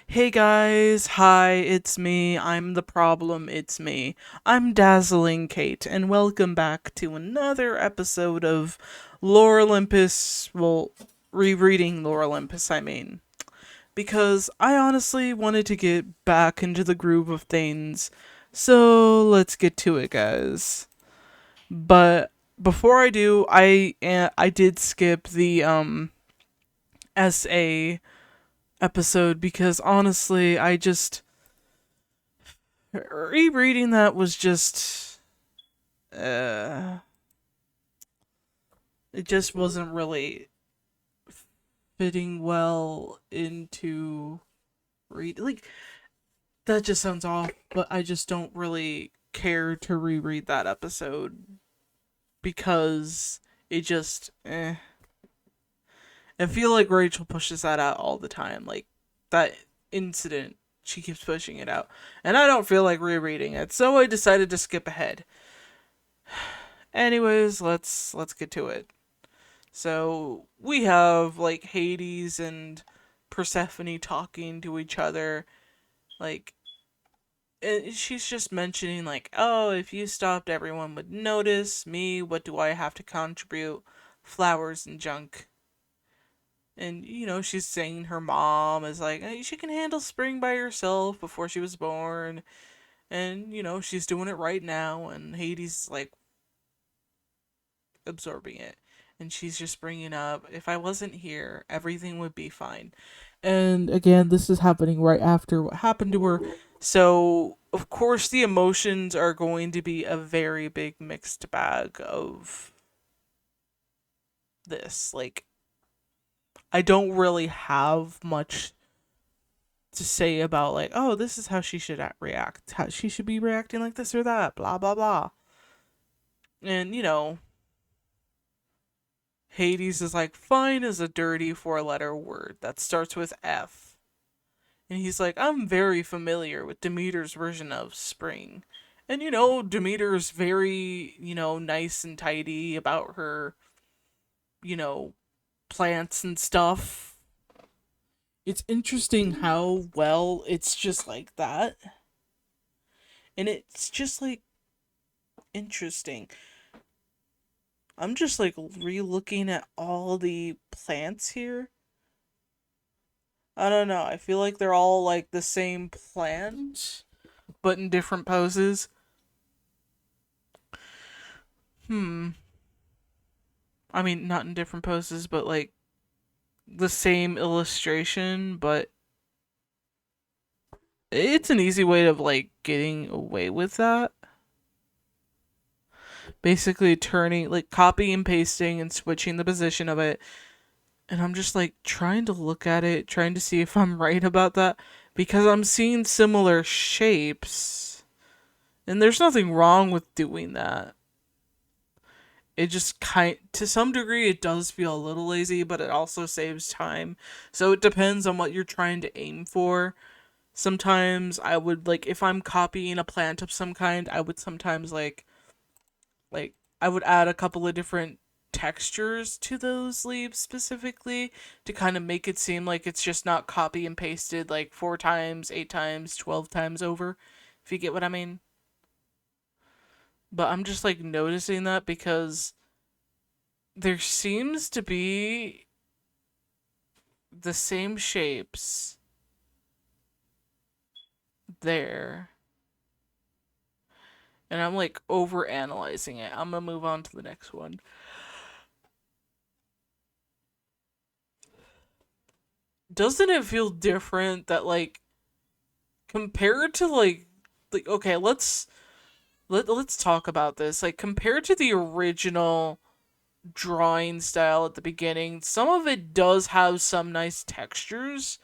Hey guys, hi, it's me. I'm the problem, it's me. I'm Dazzling Kate, and welcome back to another episode of Lore Olympus. Well, rereading Lore Olympus, I mean. Because I honestly wanted to get back into the groove of things. So let's get to it, guys. But before I do, I did skip the SA episode because honestly, I just rereading that was just uh it just wasn't really fitting well into read like that just sounds off, but I just don't really care to reread that episode because it just I feel like Rachel pushes that out all the time. Like that incident, she keeps pushing it out. And I don't feel like rereading it, so I decided to skip ahead. Anyways, let's get to it. So we have like Hades and Persephone talking to each other. Like, and she's just mentioning, like, oh, if you stopped, everyone would notice. Me, what do I have to contribute? Flowers and junk. And, she's saying her mom is like, hey, she can handle spring by herself before she was born. And, she's doing it right now. And Hades is like, absorbing it. And she's just bringing up, if I wasn't here, everything would be fine. And again, this is happening right after what happened to her. So, of course, the emotions are going to be a very big mixed bag of this. Like, I don't really have much to say about, like, oh, this is how she should react. How she should be reacting like this or that, blah, blah, blah. And, Hades is like, fine is a dirty four-letter word that starts with F. And he's like, I'm very familiar with Demeter's version of spring. And, Demeter's very, nice and tidy about her, you know, plants and stuff. It's interesting how well it's just like that. And it's just like interesting. I'm just like re looking at all the plants here. I don't know. I feel like they're all like the same plant, but in different poses. Hmm. I mean, not in different poses, but like the same illustration, but it's an easy way of like getting away with that. Basically turning like copy and pasting and switching the position of it. And I'm just like trying to look at it, trying to see if I'm right about that because I'm seeing similar shapes. And there's nothing wrong with doing that. It just to some degree it does feel a little lazy, but it also saves time. So it depends on what you're trying to aim for. Sometimes I would like if I'm copying a plant of some kind, I would sometimes like I would add a couple of different textures to those leaves specifically to kind of make it seem like it's just not copy and pasted like 4 times, 8 times, 12 times over, if you get what I mean. But I'm just like noticing that because there seems to be the same shapes there. And I'm like over analyzing it. I'm gonna move on to the next one. Doesn't it feel different that like compared to like okay, let's talk about this. Like compared to the original drawing style at the beginning, some of it does have some nice textures,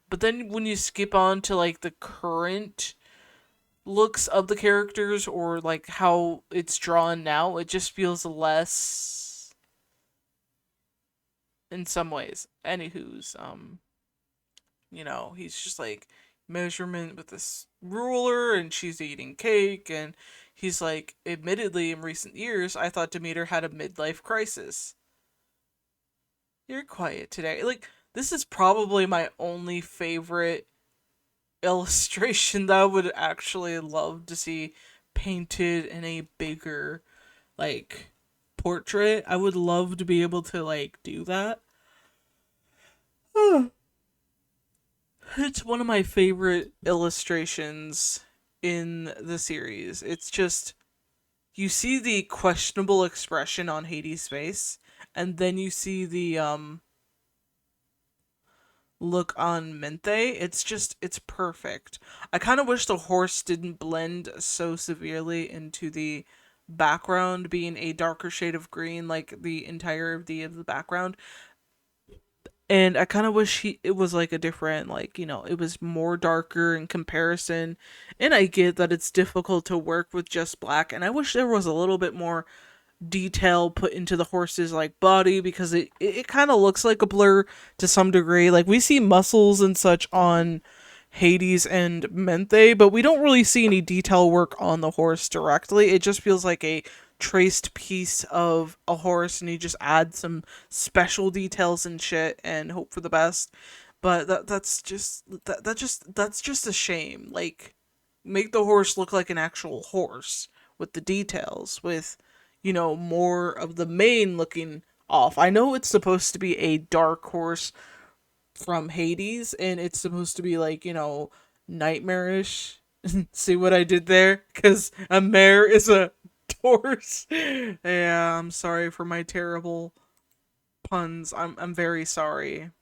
but then when you skip on to like the current looks of the characters or like how it's drawn now, it just feels less in some ways. Anywho's, he's just like measurement with this ruler and she's eating cake and he's like, admittedly in recent years, I thought Demeter had a midlife crisis. You're quiet today. Like, this is probably my only favorite. illustration that I would actually love to see painted in a bigger, like, portrait. I would love to be able to, like, do that. It's one of my favorite illustrations in the series. It's just, you see the questionable expression on Hades' face, and then you see the look on Mente. It's just, it's perfect. I kind of wish the horse didn't blend so severely into the background, being a darker shade of green like the entirety of the background. And I kind of wish it was like a different, like, it was more darker in comparison. And I get that it's difficult to work with just black, and I wish there was a little bit more detail put into the horse's like body, because it kind of looks like a blur to some degree. Like, we see muscles and such on Hades and Menthe, but we don't really see any detail work on the horse directly. It just feels like a traced piece of a horse, and you just add some special details and shit and hope for the best. But that's just a shame. Like, make the horse look like an actual horse with the details, with, more of the mane looking off. I know it's supposed to be a dark horse from Hades, and it's supposed to be like, nightmarish. See what I did there? Because a mare is a horse. Yeah, I'm sorry for my terrible puns. I'm very sorry.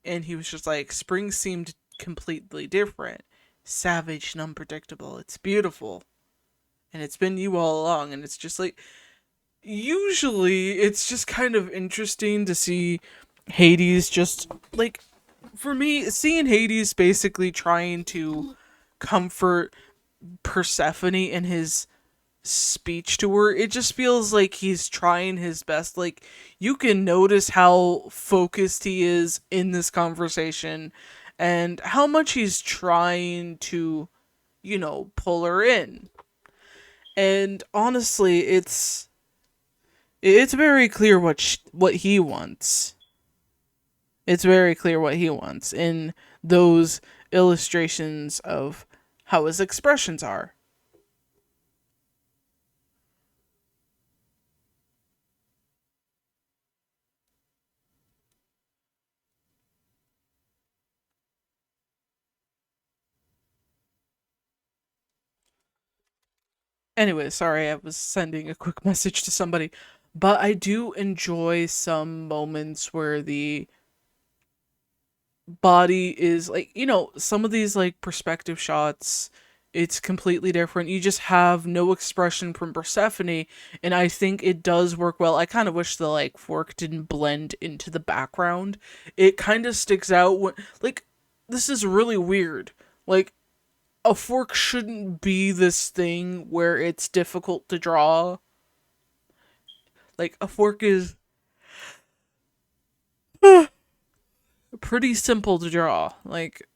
And he was just like, spring seemed completely different, savage and unpredictable. It's beautiful, and it's been you all along. And it's just like, usually it's just kind of interesting to see Hades just, like, for me, seeing Hades basically trying to comfort Persephone in his speech to her, it just feels like he's trying his best. Like, you can notice how focused he is in this conversation, and how much he's trying to, pull her in. And honestly, it's very clear what he wants. It's very clear what he wants in those illustrations of how his expressions are. Anyway, sorry, I was sending a quick message to somebody. But I do enjoy some moments where the body is like, some of these like perspective shots, it's completely different. You just have no expression from Persephone, and I think it does work well. I kind of wish the like fork didn't blend into the background. It kind of sticks out when, like, this is really weird. Like, a fork shouldn't be this thing where it's difficult to draw. Like, a fork is pretty simple to draw. Like,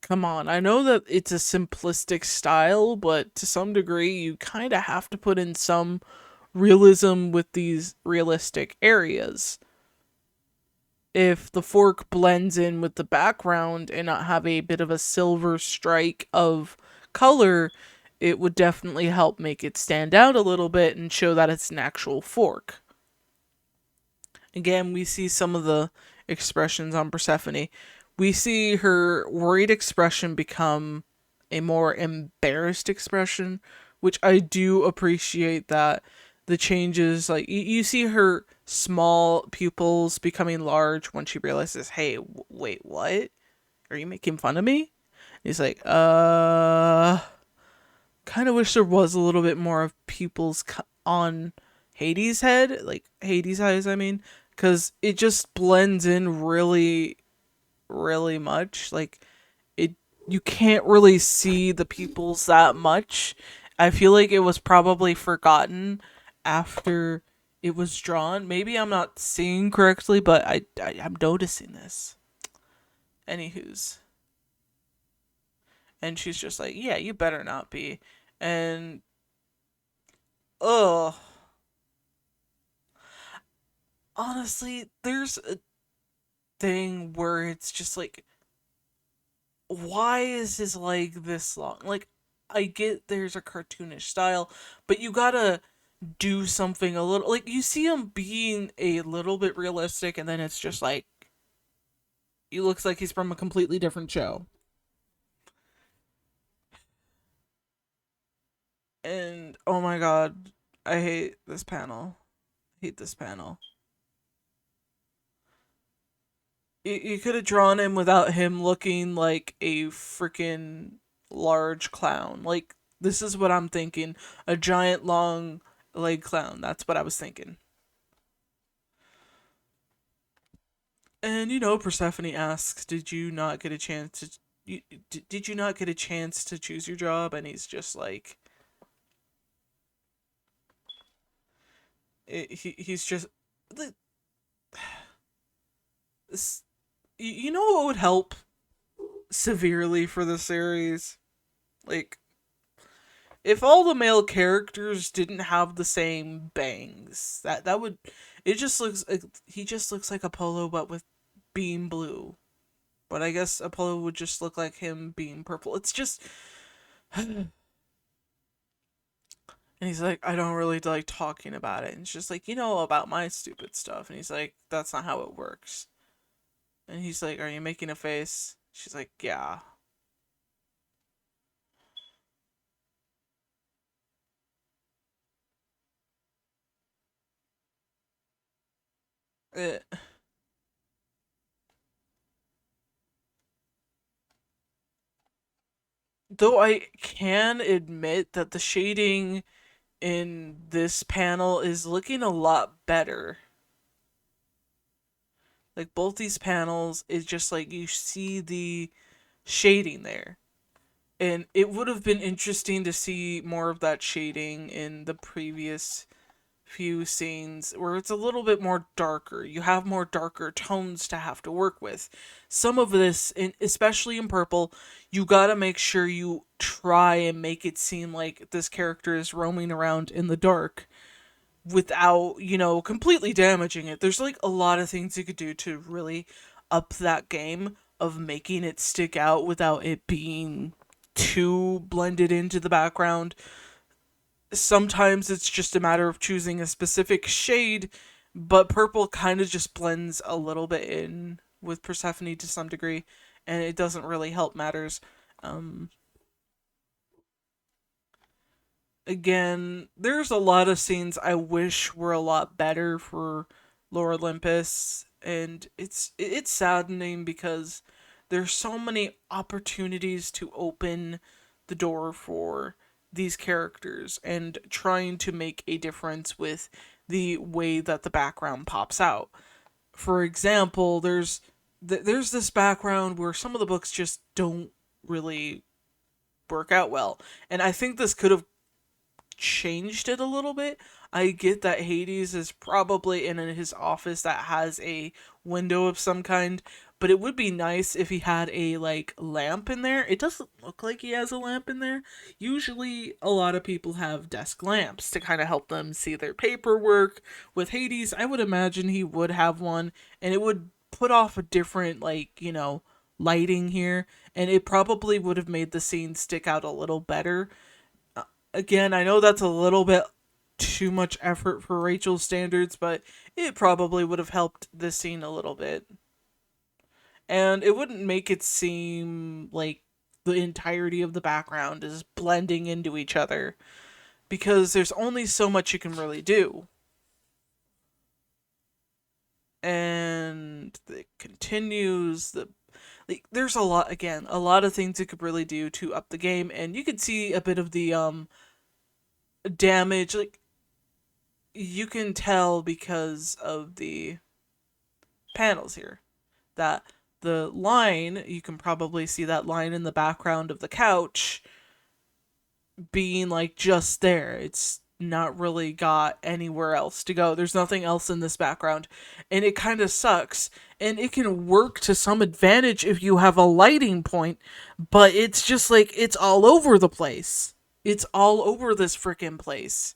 come on. I know that it's a simplistic style, but to some degree, you kind of have to put in some realism with these realistic areas. If the fork blends in with the background and not have a bit of a silver strike of color, it would definitely help make it stand out a little bit and show that it's an actual fork. Again, we see some of the expressions on Persephone. We see her worried expression become a more embarrassed expression, which I do appreciate that the changes, like, you see her small pupils becoming large when she realizes, hey, wait, what? Are you making fun of me? He's like, kind of wish there was a little bit more of pupils on Hades' head, like Hades' eyes, I mean, because it just blends in really, really much. Like, it, you can't really see the pupils that much. I feel like it was probably forgotten after it was drawn. Maybe I'm not seeing correctly, but I'm noticing this. Anywho's, and she's just like, yeah, you better not be. And ugh, honestly, there's a thing where it's just like, why is his leg this long? Like, I get there's a cartoonish style, but you gotta do something a little, like, you see him being a little bit realistic, and then it's just like he looks like he's from a completely different show. And oh my god, I hate this panel. Hate this panel. You could have drawn him without him looking like a freaking large clown. Like, this is what I'm thinking. A giant long leg clown. That's what I was thinking. And Persephone asks, "Did you not get a chance to did you not get a chance to choose your job?" And he's just like he's just this, you know what would help severely for the series? Like, if all the male characters didn't have the same bangs, that would, it just looks like he just looks like Apollo but with beam blue. But I guess Apollo would just look like him being purple. It's just and he's like, I don't really like talking about it. And it's just like, about my stupid stuff. And he's like, that's not how it works. And he's like, are you making a face? She's like, yeah. Eh, though I can admit that the shading in this panel is looking a lot better. Like, both these panels is just like you see the shading there. And it would have been interesting to see more of that shading in the previous few scenes where it's a little bit more darker. You have more darker tones to have to work with. Some of this, especially in purple, you gotta make sure you try and make it seem like this character is roaming around in the dark without, completely damaging it. There's like a lot of things you could do to really up that game of making it stick out without it being too blended into the background. Sometimes it's just a matter of choosing a specific shade, but purple kind of just blends a little bit in with Persephone to some degree, and it doesn't really help matters. Um, Again, there's a lot of scenes I wish were a lot better for Lord Olympus, and it's saddening because there's so many opportunities to open the door for these characters and trying to make a difference with the way that the background pops out. For example, there's this background where some of the books just don't really work out well, and I think this could have changed it a little bit. I get that Hades is probably in his office that has a window of some kind, but it would be nice if he had a like lamp in there. It doesn't look like he has a lamp in there. Usually a lot of people have desk lamps to kind of help them see their paperwork. With Hades, I would imagine he would have one, and it would put off a different, like, lighting here, and it probably would have made the scene stick out a little better. Again, I know that's a little bit too much effort for Rachel's standards, but it probably would have helped this scene a little bit. And it wouldn't make it seem like the entirety of the background is blending into each other because there's only so much you can really do. And it continues the, like, there's a lot, again, a lot of things you could really do to up the game, and you could see a bit of the damage. Like, you can tell because of the panels here that the line, you can probably see that line in the background of the couch being like just there. It's not really got anywhere else to go. There's nothing else in this background. And it kind of sucks. And it can work to some advantage if you have a lighting point, but it's just like it's all over the place. It's all over this freaking place.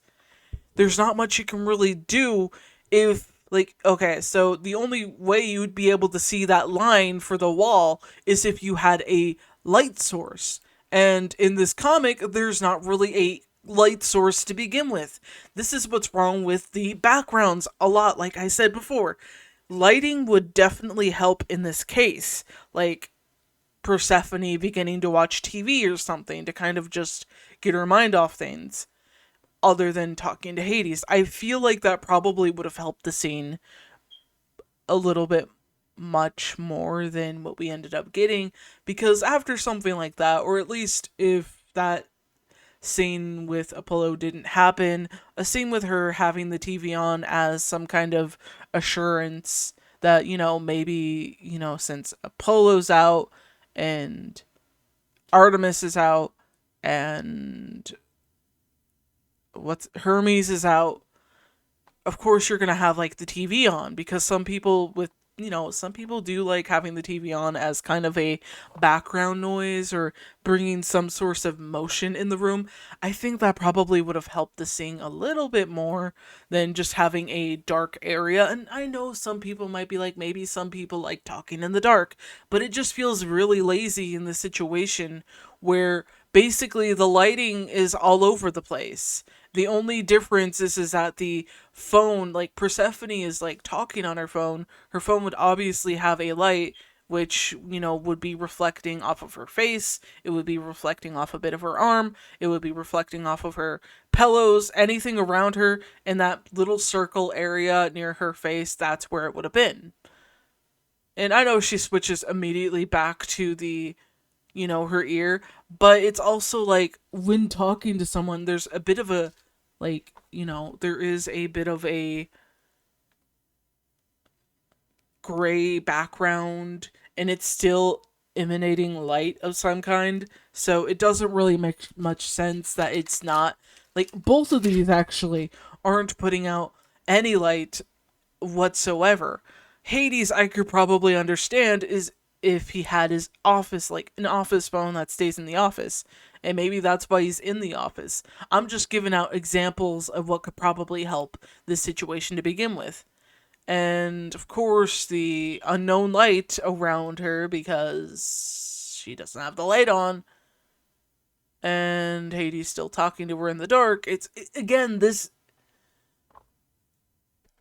There's not much you can really do if, like, okay, so the only way you would be able to see that line for the wall is if you had a light source. And in this comic, there's not really a light source to begin with. This is what's wrong with the backgrounds a lot, like I said before. Lighting would definitely help in this case. Like Persephone beginning to watch TV or something to kind of just get her mind off things other than talking to Hades. I feel like that probably would have helped the scene a little bit much more than what we ended up getting, because after something like that, or at least if that scene with Apollo didn't happen, a scene with her having the TV on as some kind of assurance that, maybe, since Apollo's out and Artemis is out and what's Hermes is out, of course you're going to have like the TV on, because some people do like having the TV on as kind of a background noise or bringing some source of motion in the room. I think that probably would have helped the scene a little bit more than just having a dark area. And I know some people might be like, maybe some people like talking in the dark, but it just feels really lazy in this situation where basically the lighting is all over the place. The only difference is that the phone, like Persephone is like talking on her phone would obviously have a light which, would be reflecting off of her face, it would be reflecting off a bit of her arm, it would be reflecting off of her pillows, anything around her in that little circle area near her face, that's where it would have been. And I know she switches immediately back to the her ear, but it's also like when talking to someone, there's a bit of a, like, there is a bit of a gray background and it's still emanating light of some kind. So it doesn't really make much sense that it's not, like, both of these actually aren't putting out any light whatsoever. Hades, I could probably understand, is if he had his office, like an office phone that stays in the office. And maybe that's why he's in the office. I'm just giving out examples of what could probably help this situation to begin with. And of course, the unknown light around her because she doesn't have the light on. And Hades still talking to her in the dark. Again, this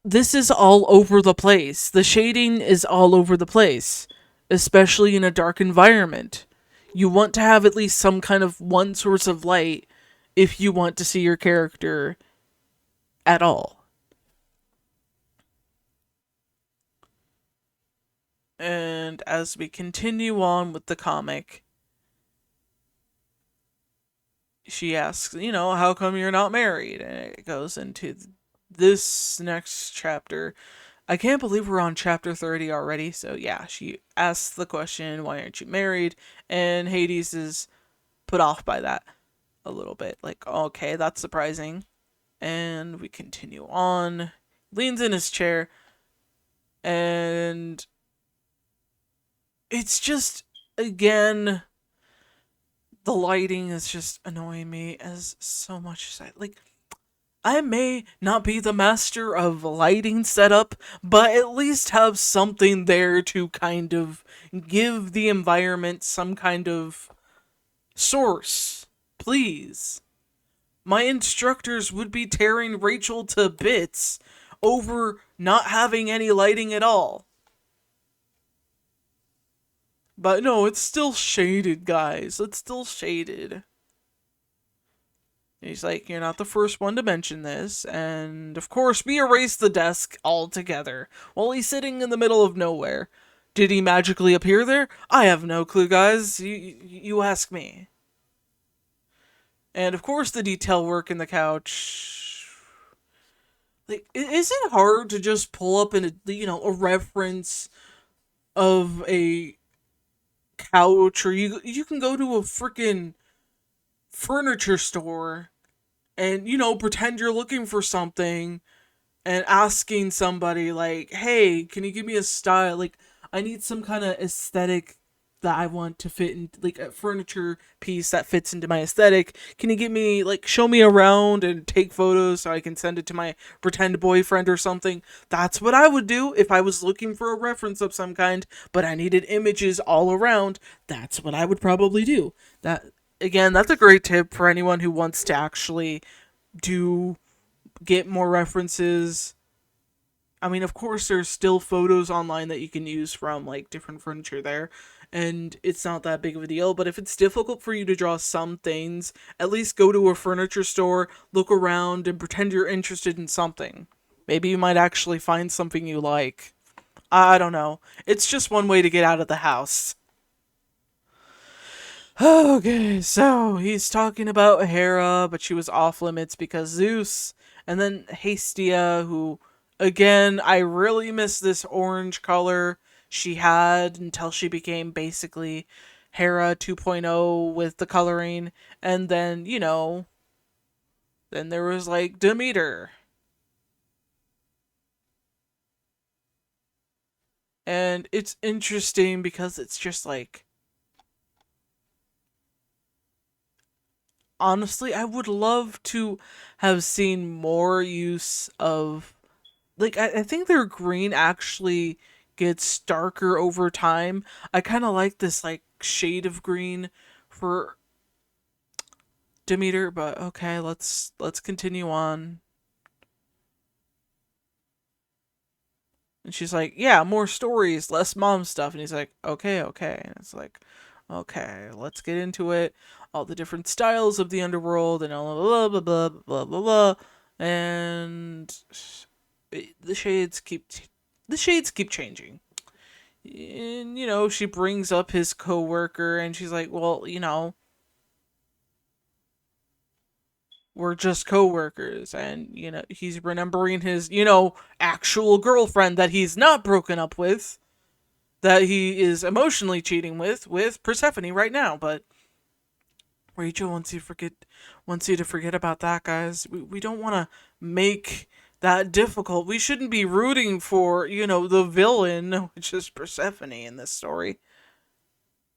is all over the place. The shading is all over the place, especially in a dark environment. You want to have at least some kind of one source of light if you want to see your character at all. And as we continue on with the comic, she asks, how come you're not married? And it goes into this next chapter. I can't believe we're on chapter 30 already. So yeah, she asks the question, why aren't you married? And Hades is put off by that a little bit. Like, okay, that's surprising. And we continue on. Leans in his chair. And it's just, again, the lighting is just annoying me as so much as I may not be the master of lighting setup, but at least have something there to kind of give the environment some kind of source. Please. My instructors would be tearing Rachel to bits over not having any lighting at all. But no, it's still shaded, guys. It's still shaded. He's like, you're not the first one to mention this. And of course, we erased the desk altogether while he's sitting in the middle of nowhere. Did he magically appear there? I have no clue, guys. You ask me. And of course, the detail work in the couch. Like, is it hard to just pull up a reference of a couch, or you can go to a freaking furniture store and pretend you're looking for something and asking somebody like, hey, can you give me a style, like I need some kind of aesthetic that I want to fit in, like a furniture piece that fits into my aesthetic. Can you get me, like, show me around and take photos so I can send it to my pretend boyfriend or something? That's what I would do if I was looking for a reference of some kind, but I needed images all around. That's what I would probably do. That, again, that's a great tip for anyone who wants to actually do get more references. I mean, of course, there's still photos online that you can use from like different furniture there, and it's not that big of a deal. But if it's difficult for you to draw some things, at least go to a furniture store, look around, and pretend you're interested in something. Maybe you might actually find something you like. I don't know. It's just one way to get out of the house. Okay, so he's talking about Hera, but she was off limits because Zeus, and then Hestia, who, again, I really miss this orange color she had until she became basically Hera 2.0 with the coloring, and then, then there was like Demeter, and it's interesting because it's just like, honestly, I would love to have seen more use of, like, I think their green actually gets darker over time. I kind of like this like shade of green for Demeter, but okay, let's continue on. And she's like, "Yeah, more stories, less mom stuff." And he's like, "Okay, okay." And it's like, "Okay, let's get into it. All the different styles of the underworld and all blah blah blah blah blah blah." And the shades keep the shades keep changing. And she brings up his coworker, and she's like, "Well, we're just coworkers." And he's remembering his actual girlfriend that he's not broken up with, that he is emotionally cheating with Persephone right now. But Rachel wants you to forget about that, guys. We don't want to make that difficult. We shouldn't be rooting for the villain, which is Persephone in this story.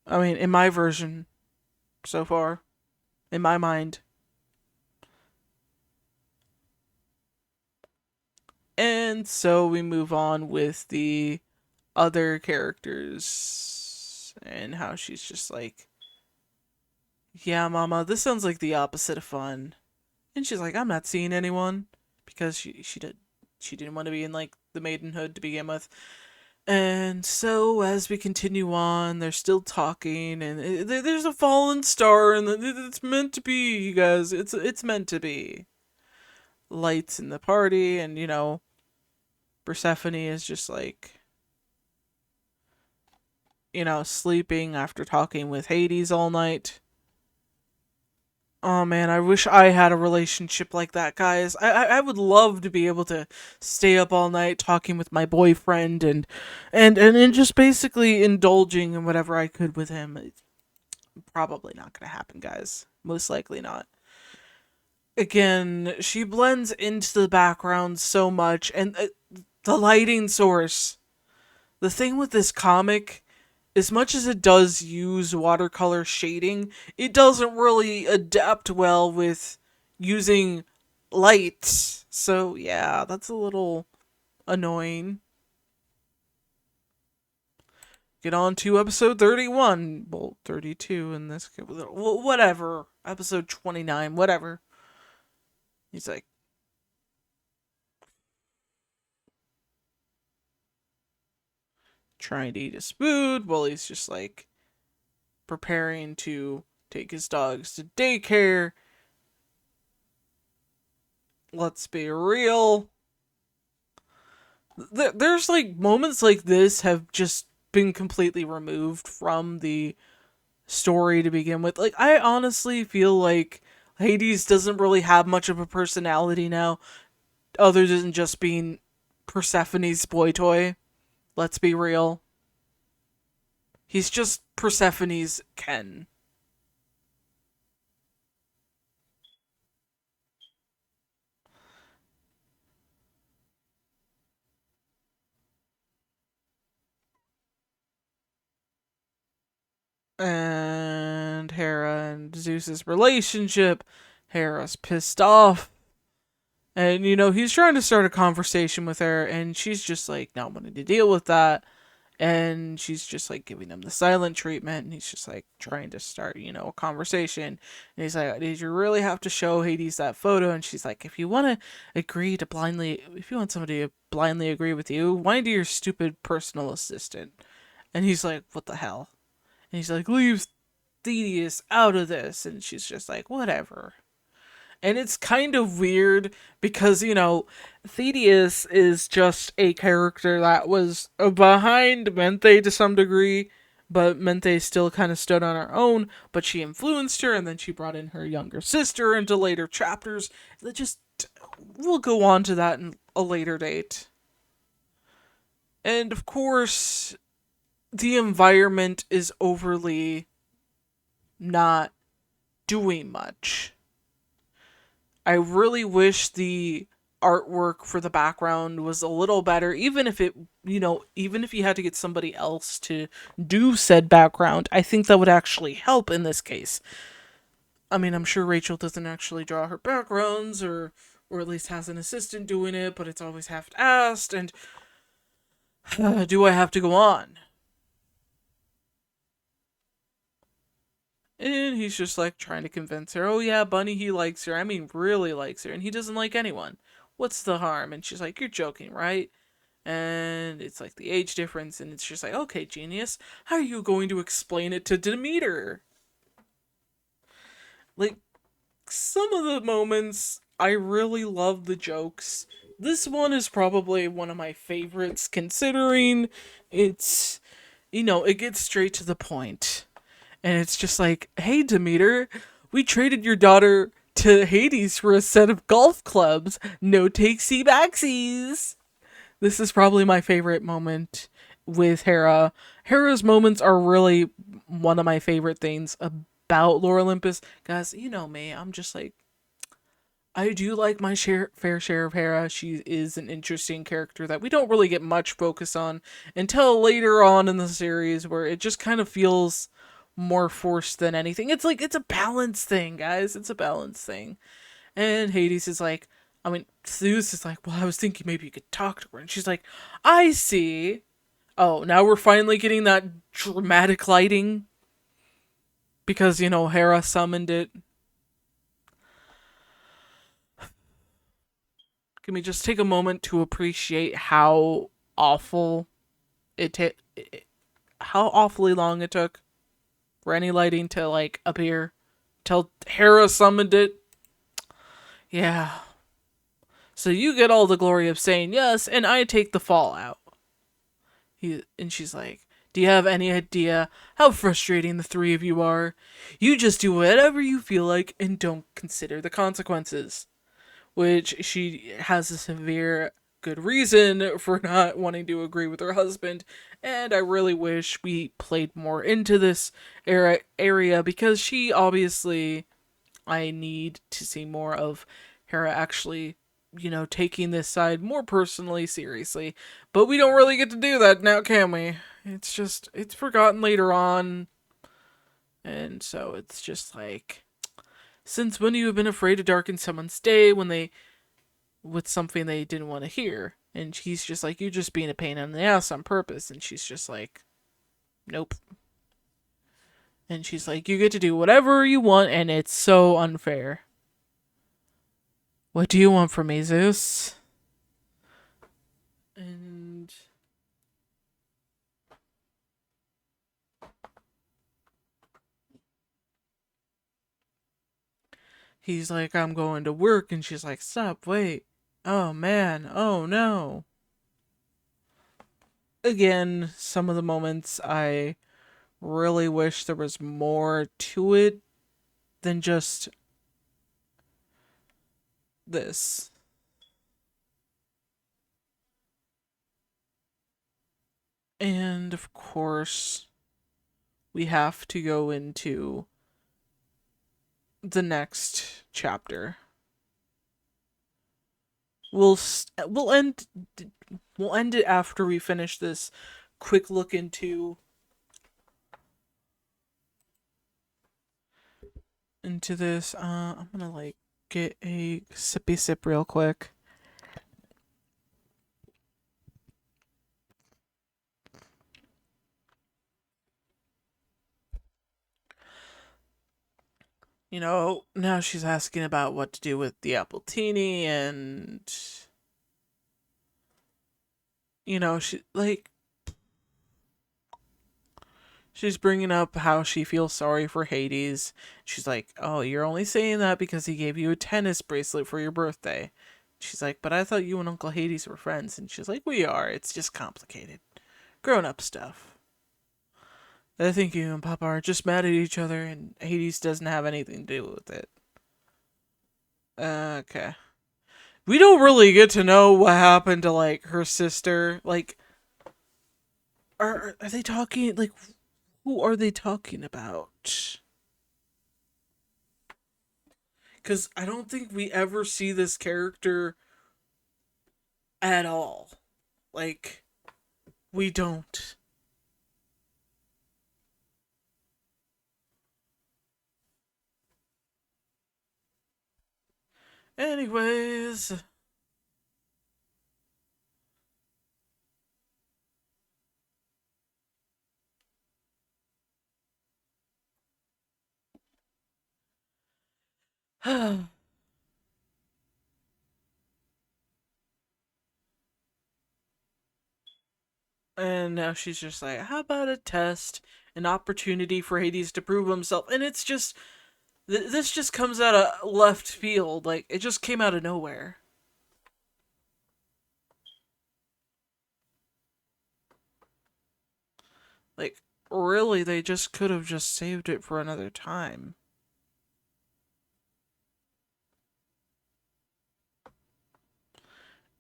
I mean, in my version so far, in my mind. And so we move on with the other characters and how she's just like, "Yeah, mama, this sounds like the opposite of fun." And she's like, "I'm not seeing anyone," because she didn't want to be in like the maidenhood to begin with. And so as we continue on, they're still talking, and there's a fallen star, and it's meant to be, you guys. It's meant to be. Lights in the party, and Persephone is just like, sleeping after talking with Hades all night. Oh man, I wish I had a relationship like that, guys. I would love to be able to stay up all night talking with my boyfriend and just basically indulging in whatever I could with him. It's probably not gonna happen, guys. Most likely not. Again, she blends into the background so much, and the lighting source. The thing with this comic, as much as it does use watercolor shading, it doesn't really adapt well with using light. So, yeah, that's a little annoying. Get on to episode 31. Well, 32 in this case. Whatever. Episode 29, whatever. He's like, trying to eat his food while he's just like preparing to take his dogs to daycare. Let's be real. There's like moments like this have just been completely removed from the story to begin with. Like, I honestly feel like Hades doesn't really have much of a personality now, other than just being Persephone's boy toy. Let's be real. He's just Persephone's Ken. and Hera and Zeus's relationship. Hera's pissed off. And, he's trying to start a conversation with her, and she's just like not wanting to deal with that. And she's just like giving him the silent treatment, and he's just like trying to start, a conversation. And he's like, did you really have to show Hades that photo? And she's like, if you want somebody to blindly agree with you, why do your stupid personal assistant? And he's like, what the hell? And he's like, leave Theseus out of this. And she's just like, whatever. And it's kind of weird because, Theseus is just a character that was behind Mente to some degree, but Mente still kind of stood on her own, but she influenced her, and then she brought in her younger sister into later chapters. That just, we'll go on to that in a later date. And of course, the environment is overly not doing much. I really wish the artwork for the background was a little better, even if even if you had to get somebody else to do said background. I think that would actually help in this case. I mean, I'm sure Rachel doesn't actually draw her backgrounds, or at least has an assistant doing it, but it's always half-assed, and do I have to go on? And he's just like trying to convince her, oh yeah, Bunny, he likes her. I mean, really likes her, and he doesn't like anyone. What's the harm? And she's like, you're joking, right? And it's like the age difference, and it's just like, okay, genius, how are you going to explain it to Demeter? Like, some of the moments, I really love the jokes. This one is probably one of my favorites, considering it's, it gets straight to the point. And it's just like, hey, Demeter, we traded your daughter to Hades for a set of golf clubs. No takesy backsies. This is probably my favorite moment with Hera. Hera's moments are really one of my favorite things about Lore Olympus. Guys, you know me. I'm just like, I do like my fair share of Hera. She is an interesting character that we don't really get much focus on until later on in the series, where it just kind of feels more forced than anything. It's like, it's a balance thing, guys. It's a balance thing. And Hades is like, I mean, Zeus is like, well, I was thinking maybe you could talk to her. And she's like, I see. Oh, now we're finally getting that dramatic lighting. Because, Hera summoned it. Can we just take a moment to appreciate how awful how awfully long it took for any lighting to, like, appear till Hera summoned it? Yeah. So you get all the glory of saying yes, and I take the fallout. And she's like, do you have any idea how frustrating the three of you are? You just do whatever you feel like and don't consider the consequences. Which she has a severe good reason for not wanting to agree with her husband, and I really wish we played more into this area, because she obviously, I need to see more of Hera actually, taking this side more personally seriously. But we don't really get to do that now, can we? It's forgotten later on. And so it's just like, since when have you been afraid to darken someone's day with something they didn't want to hear? And he's just like, you're just being a pain in the ass on purpose. And she's just like, nope. And she's like, you get to do whatever you want, and it's so unfair. What do you want from me, Zeus? And he's like, I'm going to work. And she's like, stop, wait. Oh man, oh no. Again, some of the moments I really wish there was more to it than just this. And of course, we have to go into the next chapter. We'll end it after we finish this quick look into into this. I'm gonna like get a sippy sip real quick. Now she's asking about what to do with the appletini, and she like she's bringing up how she feels sorry for Hades. She's like, "Oh, you're only saying that because he gave you a tennis bracelet for your birthday." She's like, "But I thought you and Uncle Hades were friends." And she's like, "We are. It's just complicated, grown-up stuff. I think you and Papa are just mad at each other, and Hades doesn't have anything to do with it." Okay. We don't really get to know what happened to like her sister. Like, are they talking like who are they talking about? Because I don't think we ever see this character at all. Like, we don't. Anyways, and now she's just like, how about a test, an opportunity for Hades to prove himself? And it's just this just comes out of left field. Like, it just came out of nowhere. Like, really, they just could have just saved it for another time.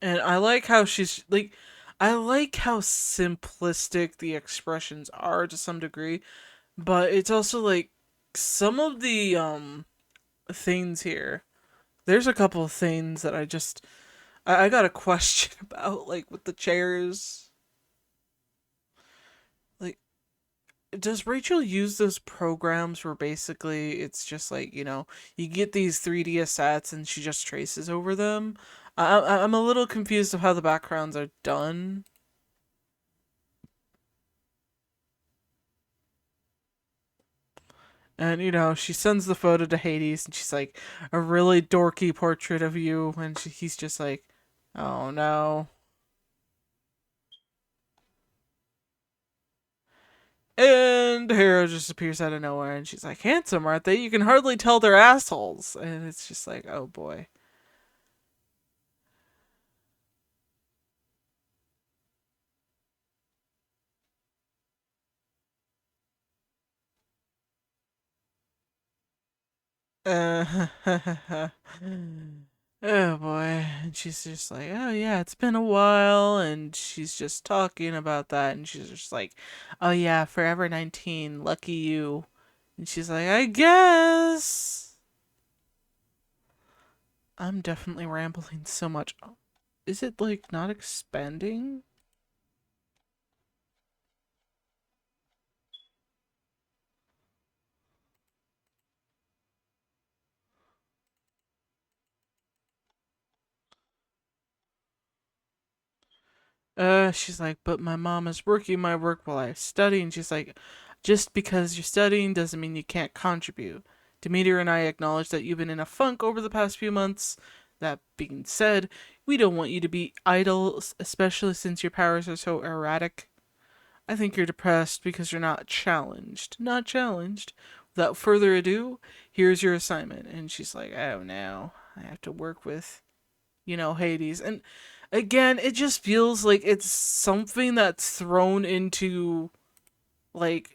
And I like how she's like, I like how simplistic the expressions are to some degree, but it's also like some of the things here. There's a couple of things that I got a question about, like with the chairs. Like, does Rachel use those programs where basically it's just like, you get these 3D assets and she just traces over them? I'm a little confused of how the backgrounds are done. And she sends the photo to Hades, and she's like, a really dorky portrait of you, and he's just like, oh no. And Hera just appears out of nowhere, and she's like, handsome, aren't they? You can hardly tell they're assholes. And it's just like, oh boy. Uh, oh boy. And she's just like, oh yeah, it's been a while. And she's just talking about that. And she's just like, oh yeah, forever 19. Lucky you. And she's like, I guess. I'm definitely rambling so much. Is it like not expanding? She's like, but my mom is working my work while I study, and she's like, just because you're studying doesn't mean you can't contribute. Demeter and I acknowledge that you've been in a funk over the past few months. That being said, we don't want you to be idle, especially since your powers are so erratic. I think you're depressed because you're not challenged. Not challenged. Without further ado, here's your assignment. And she's like, oh no, I have to work with Hades. And again, it just feels like it's something that's thrown into, like,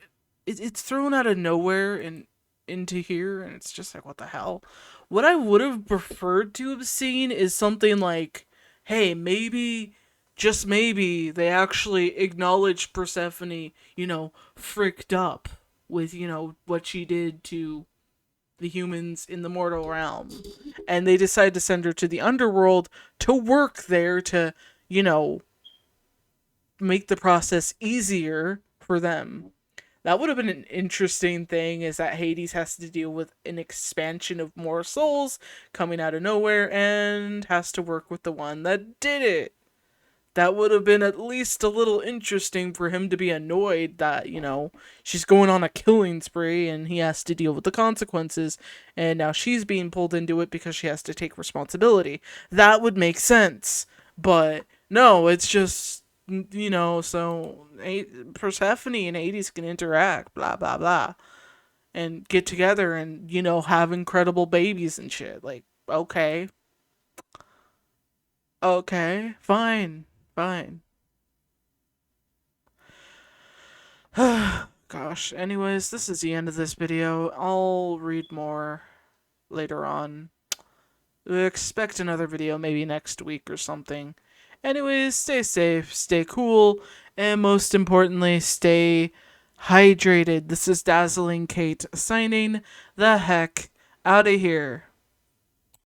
it's thrown out of nowhere and into here, and it's just like, what the hell? What I would have preferred to have seen is something like, hey, maybe, just maybe, they actually acknowledged Persephone, fricked up with, what she did to the humans in the mortal realm, and they decide to send her to the underworld to work there to, you know, make the process easier for them. That would have been an interesting thing, is that Hades has to deal with an expansion of more souls coming out of nowhere and has to work with the one that did it. That would have been at least a little interesting for him to be annoyed that, she's going on a killing spree and he has to deal with the consequences. And now she's being pulled into it because she has to take responsibility. That would make sense. But no, it's just, so Persephone and Hades can interact, blah, blah, blah. And get together and, have incredible babies and shit. Like, okay. Okay. Fine. Fine. Gosh, anyways, this is the end of this video. I'll read more later on. Expect another video maybe next week or something. Anyways, stay safe, stay cool, and most importantly, stay hydrated. This is Dazzling Kate signing the heck out of here.